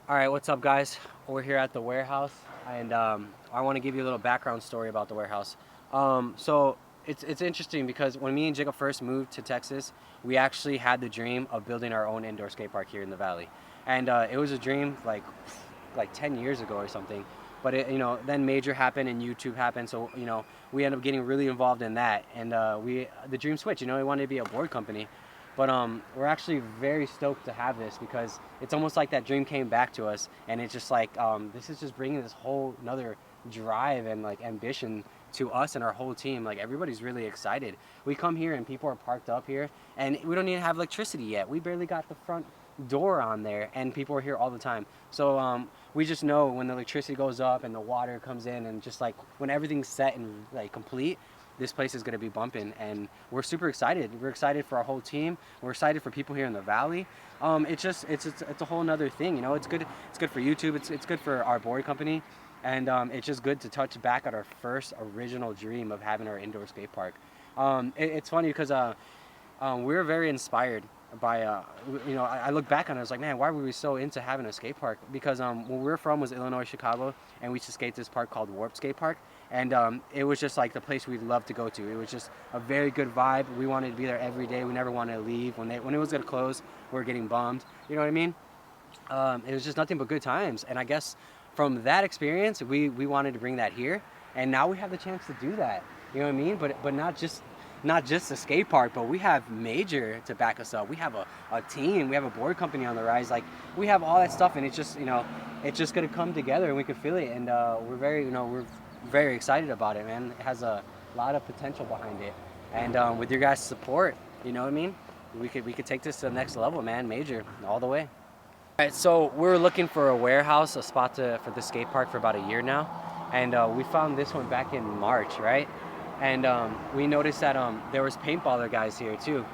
All right, what's up, guys? We're here at the warehouse, and I want to give you a little background story about the warehouse. So it's interesting because when me and Jacob first moved to Texas, we actually had the dream of building our own indoor skate park here in the valley, and it was a dream like 10 years ago or something. But then Major happened and YouTube happened, so we ended up getting really involved in that, and the dream switched. We wanted to be a board company. But we're actually very stoked to have this because it's almost like that dream came back to us, and it's just like this is just bringing this whole another drive and like ambition to us and our whole team. Like everybody's really excited. We come here and people are parked up here, and we don't even have electricity yet. We barely got the front door on there, and people are here all the time. So we just know when the electricity goes up and the water comes in, and just like when everything's set and like complete, this place is going to be bumping, and we're super excited. We're excited for our whole team. We're excited for people here in the valley. It's a whole nother thing. It's good. It's good for YouTube. It's good for our board company, and it's just good to touch back at our first original dream of having our indoor skate park. It's funny because we were very inspired by I look back on it. I was like, man, why were we so into having a skate park? Because where we're from was Illinois, Chicago, and we used to skate this park called Warp Skate Park, and it was just like the place we'd love to go to. It was just a very good vibe. We wanted to be there every day. We never wanted to leave. When it was gonna close, we were getting bummed. You know what I mean? It was just nothing but good times, and I guess from that experience, we wanted to bring that here, and now we have the chance to do that. You know what I mean? But not just a skate park, but we have Major to back us up. We have a team. We have a board company on the rise. Like we have all that stuff, and it's just gonna come together, and we can feel it. And we're very excited about it, man. It has a lot of potential behind it, and with your guys' support, you know what I mean? We could take this to the next level, man. Major all the way. All right, so we're looking for a warehouse, a spot for the skate park for about a year now, and we found this one back in March, right? And we noticed that there was paintballer guys here too,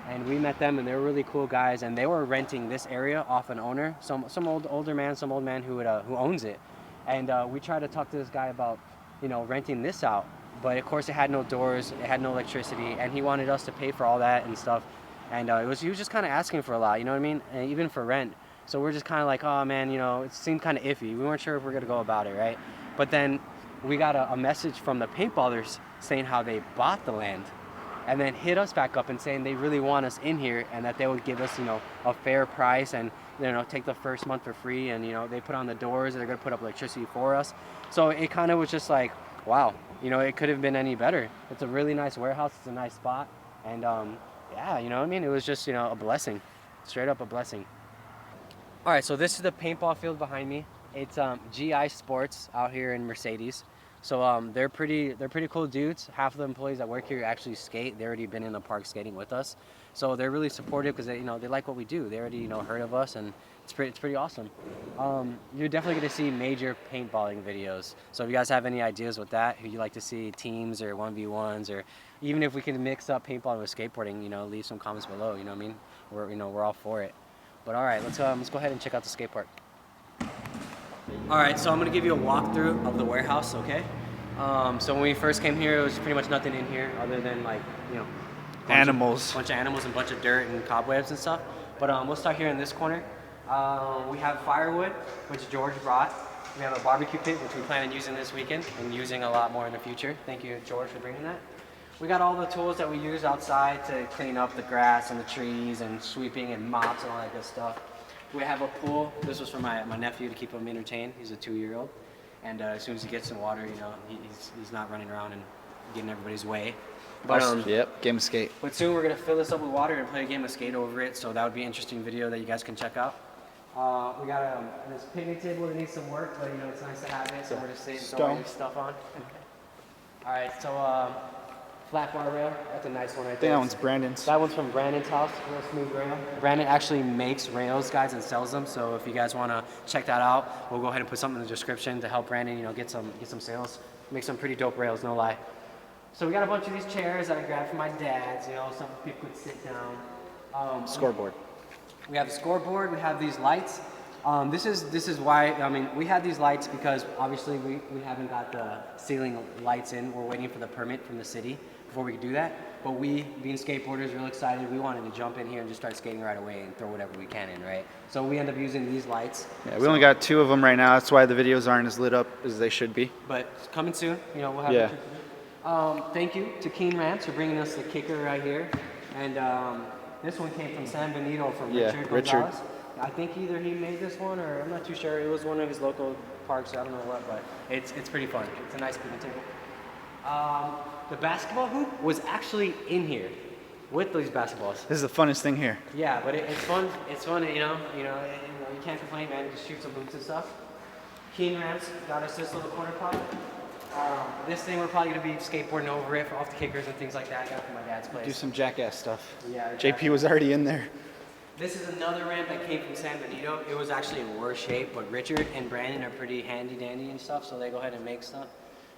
and we met them, and they were really cool guys, and they were renting this area off an owner, some older man, some old man who owns it, and we tried to talk to this guy about renting this out, but of course it had no doors, it had no electricity, and he wanted us to pay for all that and stuff, and he was just kind of asking for a lot, you know what I mean, and even for rent. So we're just kind of like, oh man, it seemed kind of iffy. We weren't sure if we are gonna go about it, right? But then we got a message from the paintballers saying how they bought the land, and then hit us back up and saying they really want us in here and that they would give us, a fair price, and take the first month for free, and they put on the doors and they're gonna put up electricity for us. So it kind of was just like, wow, it could have been any better. It's a really nice warehouse. It's a nice spot, and yeah, you know what I mean. It was just a blessing, straight up a blessing. All right, so this is the paintball field behind me. It's GI Sports out here in Mercedes. So they're pretty cool dudes. Half of the employees that work here actually skate. They already been in the park skating with us, so they're really supportive because they like what we do. They already heard of us, and it's pretty awesome. You're definitely gonna see major paintballing videos. So if you guys have any ideas with that, who you like to see teams or 1v1s, or even if we can mix up paintballing with skateboarding, leave some comments below. You know what I mean? We're all for it. But all right, let's go ahead and check out the skate park. All right, so I'm gonna give you a walkthrough of the warehouse, okay? So when we first came here, it was pretty much nothing in here other than like, Animals. bunch of animals and bunch of dirt and cobwebs and stuff. But we'll start here in this corner. We have firewood, which George brought. We have a barbecue pit, which we plan on using this weekend and using a lot more in the future. Thank you, George, for bringing that. We got all the tools that we use outside to clean up the grass and the trees and sweeping and mops and all that good stuff. We have a pool. This was for my nephew to keep him entertained. He's a 2-year-old. And as soon as he gets in water, he's not running around and getting everybody's way. But Yep, game of skate. but soon we're gonna fill this up with water and play a game of skate over it. So that would be an interesting video that you guys can check out. We got this picnic table that needs some work, but it's nice to have it. So we're just sitting throwing this stuff on. All right, so flat bar rail. That's a nice one right I think there. that one's Brandon's. That one's from Brandon's house, real smooth rail. Brandon actually makes rails, guys, and sells them. So if you guys want to check that out, we'll go ahead and put something in the description to help Brandon, get some sales. Make some pretty dope rails, no lie. So we got a bunch of these chairs that I grabbed from my dad's. Some people could sit down. Scoreboard. We have the scoreboard. We have these lights. This is why, we had these lights because obviously we haven't got the ceiling lights in. We're waiting for the permit from the city. before we could do that. But we, being skateboarders, real excited, we wanted to jump in here and just start skating right away and throw whatever we can in, right? So we end up using these lights. Yeah, we only got 2 of them right now. That's why the videos aren't as lit up as they should be. But coming soon, you know, we'll have Yeah. thank you to Keen Ramps for bringing us the kicker right here. And this one came from San Benito from Richard Gonzalez. I think either he made this one or I'm not too sure. It was one of his local parks, I don't know what, but it's pretty fun. It's a nice picnic table. The basketball hoop was actually in here with these basketballs. This is the funnest thing here. Yeah, but it's fun. It's fun, you can't complain, man. Just shoot some hoops and stuff. Keen Ramps got us this little corner pot. This thing we're probably gonna be skateboarding over it off the kickers and things like that. I got from my dad's place. Do some jackass stuff. Yeah. JP was already in there. This is another ramp that came from San Benito. It was actually in worse shape, but Richard and Brandon are pretty handy dandy and stuff, so they go ahead and make stuff.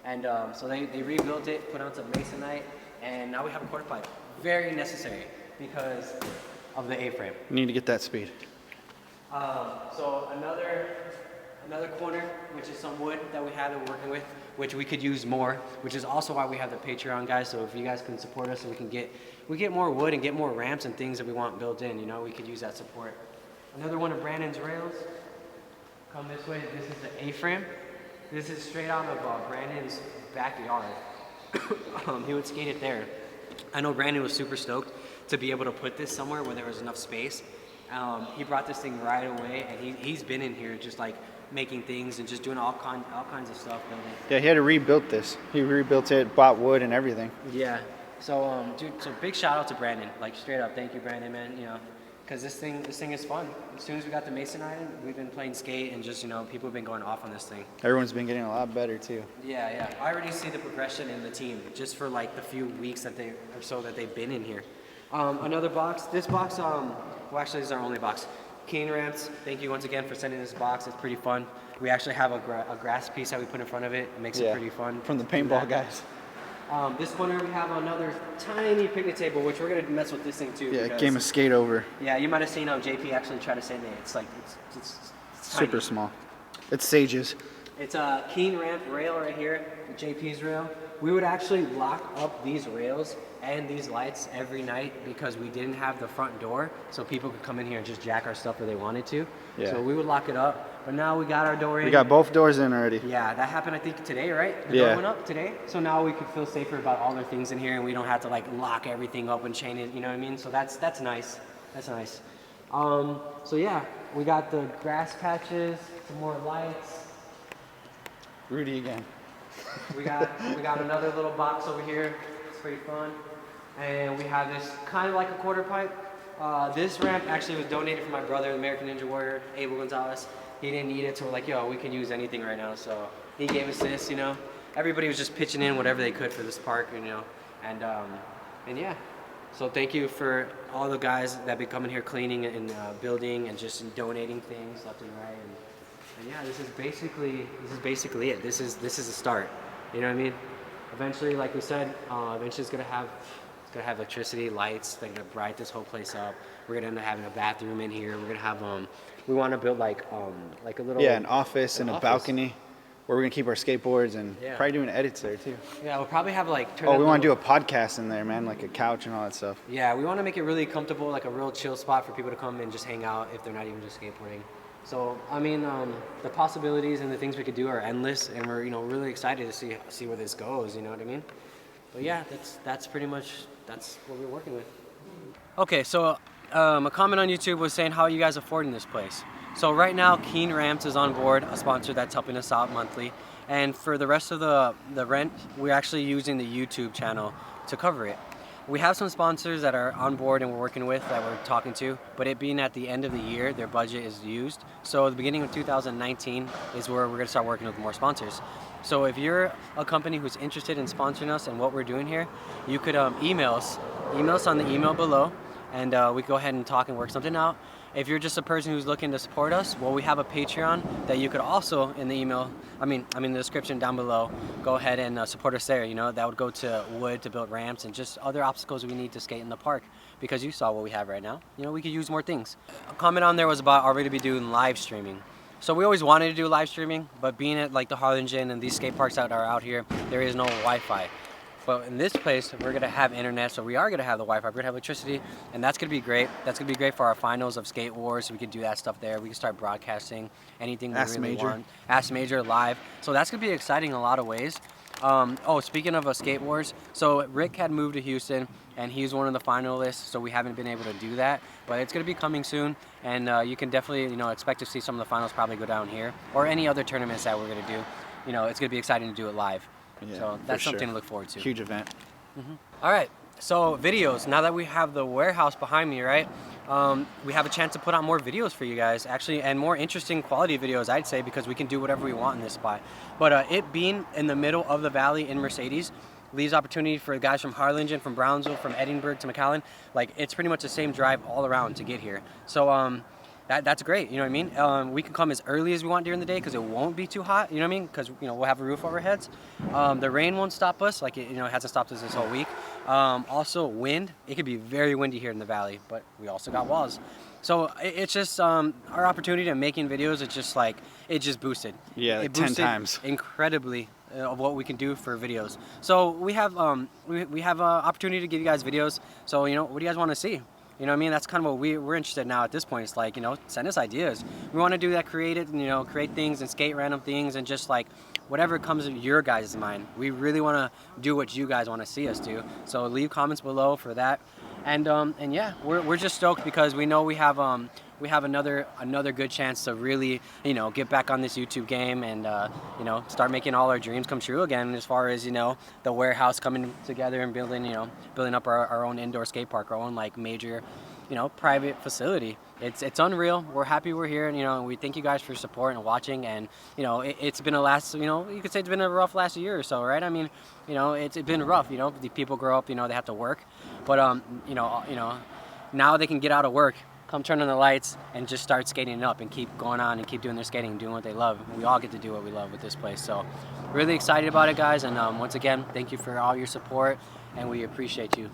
And so they rebuilt it, put on some masonite, and now we have a quarter pipe. Very necessary because of the A-frame. We need to get that speed. So another corner, which is some wood that we have that we're working with, which we could use more, which is also why we have the Patreon, guys. So if you guys can support us, so we get more wood and get more ramps and things that we want built in, you know, we could use that support. Another one of Brandon's rails. Come this way. This is the A-frame. This is straight out of Brandon's backyard. He would skate it there. I know Brandon was super stoked to be able to put this somewhere where there was enough space. He brought this thing right away, and he's been in here just like making things and just doing all kinds of stuff building. Yeah, he had to rebuild this. He rebuilt it, bought wood and everything. Yeah. So dude, so big shout out to Brandon. Like straight up, thank you, Brandon, man. You know, because this thing is fun. As soon as we got the masonite in, we've been playing skate and just, you know, people have been going off on this thing. Everyone's been getting a lot better too. Yeah. I already see the progression in the team just for like the few weeks that they've been in here. Another box. This box, well, actually, this is our only box. Keen Ramps, thank you once again for sending this box. It's pretty fun. We actually have a grass piece that we put in front of it. It makes it pretty fun. From the paintball guys. This corner we have another tiny picnic table, which we're gonna mess with this thing too. Yeah, game of skate over. Yeah, you might have seen JP actually try to send it. It's like it's super tiny. small. It's Sage's. It's a Keen Ramp rail right here, JP's rail. We would actually lock up these rails and these lights every night because we didn't have the front door, so people could come in here and just jack our stuff where they wanted to. Yeah. So we would lock it up. But now we got our door in. We got both doors in already. Yeah, that happened I think today, right? The Yeah. door went up today. So now we can feel safer about all their things in here, and we don't have to like lock everything up and chain it. You know what I mean? So that's nice. That's nice. So yeah, we got the grass patches, some more lights. Rudy again. We got another little box over here. It's pretty fun. And we have this kind of like a quarter pipe. This ramp actually was donated from my brother, the American Ninja Warrior, Abel Gonzalez. He didn't need it, so we're like, yo, we can use anything right now. So he gave us this, you know. Everybody was just pitching in whatever they could for this park, you know. And yeah. So thank you for all the guys that be coming here cleaning and building and just donating things left and right. And yeah, this is basically it. This is the start. You know what I mean? Eventually, like we said, eventually it's gonna have electricity, lights. They're gonna bright this whole place up. We're gonna end up having a bathroom in here. We're gonna have we want to build like a little an office and a balcony where we're gonna keep our skateboards and probably doing edits there too. Yeah, we'll probably have like. We want to do a podcast in there, man, like a couch and all that stuff. Yeah, we want to make it really comfortable, like a real chill spot for people to come and just hang out if they're not even just skateboarding. So I mean, the possibilities and the things we could do are endless, and we're really excited to see where this goes. You know what I mean? But yeah, that's pretty much what we're working with. Okay, so a comment on YouTube was saying how are you guys affording this place. So right now, Keen Ramps is on board, a sponsor that's helping us out monthly, and for the rest of the rent, we're actually using the YouTube channel to cover it. We have some sponsors that are on board and we're working with that we're talking to, but it being at the end of the year, their budget is used. So at the beginning of 2019 is where we're gonna start working with more sponsors. So if you're a company who's interested in sponsoring us and what we're doing here, you could email us on the email below, and we go ahead and talk and work something out. If you're just a person who's looking to support us, well, we have a Patreon that you could also in the email, in the description down below, go ahead and support us there. That would go to wood to build ramps and just other obstacles we need to skate in the park, because you saw what we have right now. We could use more things. A comment on there was about are we to be doing live streaming. So we always wanted to do live streaming, but being at like the Harlingen and these skate parks that are out here, there is no Wi-Fi. But in this place, we're gonna have internet, so we are gonna have the Wi-Fi. We're gonna have electricity, and that's gonna be great. That's gonna be great for our finals of Skate Wars. So we can do that stuff there. We can start broadcasting anything we Ask really Major. want. Ask Major live. So that's gonna be exciting in a lot of ways. Oh, speaking of Skate Wars, so Rick had moved to Houston, and he's one of the finalists. So we haven't been able to do that, but it's gonna be coming soon, and you can definitely expect to see some of the finals probably go down here or any other tournaments that we're gonna do. It's gonna be exciting to do it live. Yeah, So for that's sure. something to look forward to. Huge event. All right, so videos. Now that we have the warehouse behind me, right? We have a chance to put out more videos for you guys, actually, and more interesting quality videos, I'd say, because we can do whatever we want in this spot. But it being in the middle of the valley in Mercedes leaves opportunity for guys from Harlingen, from Brownsville, from Edinburgh to McAllen. Like, it's pretty much the same drive all around to get here. So that's great, you know what I mean? We can come as early as we want during the day because it won't be too hot, you know what I mean? Because we'll have a roof over our heads. The rain won't stop us, like it hasn't stopped us this whole week. Also wind, it could be very windy here in the valley, but we also got walls. So it's just our opportunity to making videos. It's just like it just boosted. Yeah, it 10 boosted times. incredibly of what we can do for videos. So we have we have opportunity to give you guys videos. So what do you guys want to see? You know what I mean? That's kind of what we're interested in now at this point. It's like, send us ideas. We want to do that, create things and skate random things and just like whatever comes to your guys' mind. We really want to do what you guys want to see us do. So leave comments below for that. And yeah, we're just stoked because we know we have another good chance to really get back on this YouTube game and start making all our dreams come true again, as far as the warehouse coming together and building up our own indoor skate park, our own like major private facility. It's unreal. We're happy we're here, and we thank you guys for your support and watching. And it's been you could say it's been a rough last year or so, right? I mean, it's been rough. The people grow up, they have to work, but now they can get out of work, come turn on the lights, and just start skating it up and keep going on and keep doing their skating and doing what they love. We all get to do what we love with this place. So really excited about it, guys. And once again, thank you for all your support, and we appreciate you.